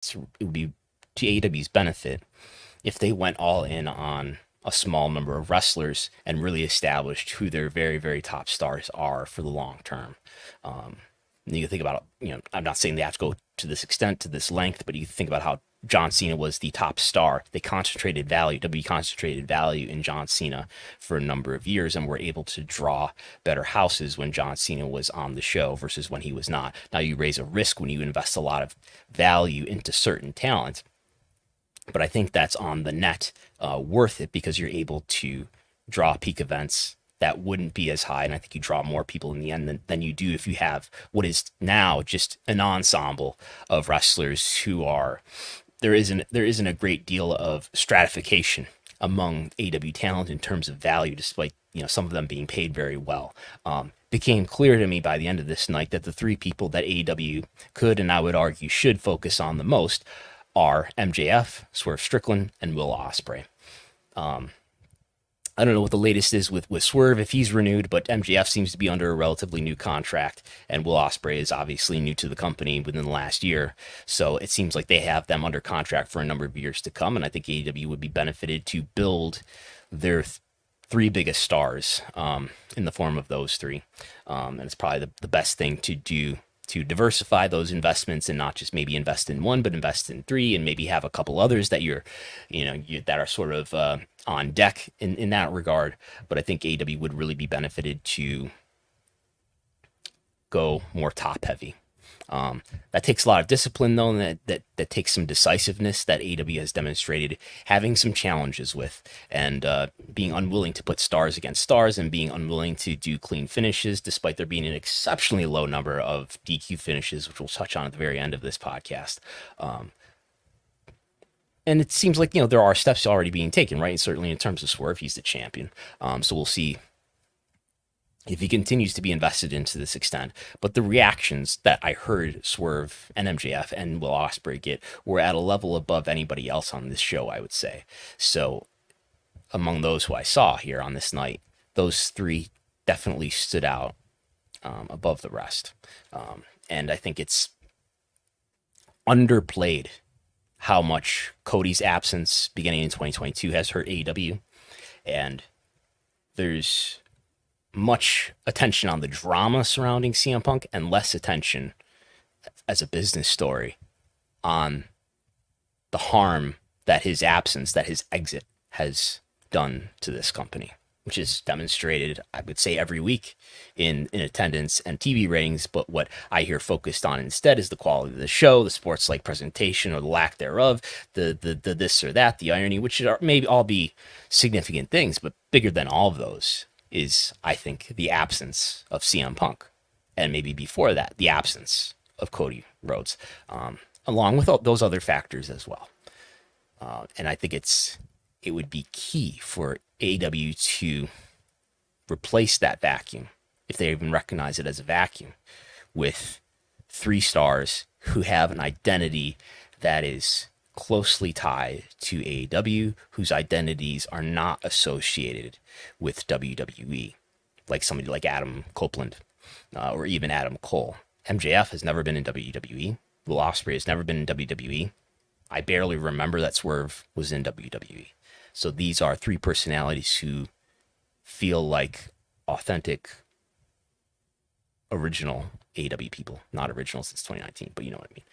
it would be to AEW's benefit if they went all in on a small number of wrestlers and really established who their very, very top stars are for the long term. You think about, I'm not saying they have to go to this extent, to this length, but you think about how John Cena was the top star. They concentrated value, W concentrated value in John Cena for a number of years and were able to draw better houses when John Cena was on the show versus when he was not. Now you raise a risk when you invest a lot of value into certain talent, but I think that's on the net worth it because you're able to draw peak events that wouldn't be as high. And I think you draw more people in the end than you do if you have what is now just an ensemble of wrestlers who are, there isn't a great deal of stratification among AW talent in terms of value, despite some of them being paid very well. Became clear to me by the end of this night that the three people that AEW could, and I would argue should, focus on the most are MJF, Swerve Strickland, and Will Ospreay. I don't know what the latest is with Swerve if he's renewed, but MJF seems to be under a relatively new contract, and Will Ospreay is obviously new to the company within the last year. So it seems like they have them under contract for a number of years to come, and I think AEW would be benefited to build their three biggest stars in the form of those three. And it's probably the best thing to do to diversify those investments and not just maybe invest in one, but invest in three and maybe have a couple others that that are sort of on deck in that regard. But I think AEW would really be benefited to go more top heavy. That takes a lot of discipline, though, and that takes some decisiveness that AEW has demonstrated having some challenges with, and being unwilling to put stars against stars and being unwilling to do clean finishes, despite there being an exceptionally low number of DQ finishes, which we'll touch on at the very end of this podcast. And it seems like, there are steps already being taken, right? Certainly in terms of Swerve, he's the champion. So we'll see if he continues to be invested into this extent. But the reactions that I heard Swerve and MJF and Will Ospreay get were at a level above anybody else on this show, I would say. So among those who I saw here on this night, those three definitely stood out above the rest. And I think it's underplayed how much Cody's absence beginning in 2022 has hurt AEW. And there's much attention on the drama surrounding CM Punk and less attention as a business story on the harm that his absence, that his exit has done to this company, which is demonstrated, I would say, every week in attendance and TV ratings. But what I hear focused on instead is the quality of the show, the sports-like presentation or the lack thereof, the this or that, the irony, which are maybe all be significant things, but bigger than all of those is, I think, the absence of CM Punk, and maybe before that, the absence of Cody Rhodes, along with all those other factors as well. And I think it would be key for AEW to replace that vacuum, if they even recognize it as a vacuum, with three stars who have an identity that is closely tied to AEW, whose identities are not associated with WWE, like somebody like Adam Copeland or even Adam Cole. MJF has never been in WWE. Will Ospreay has never been in WWE. I barely remember that Swerve was in WWE. So these are three personalities who feel like authentic, original AEW people. Not original since 2019, but you know what I mean.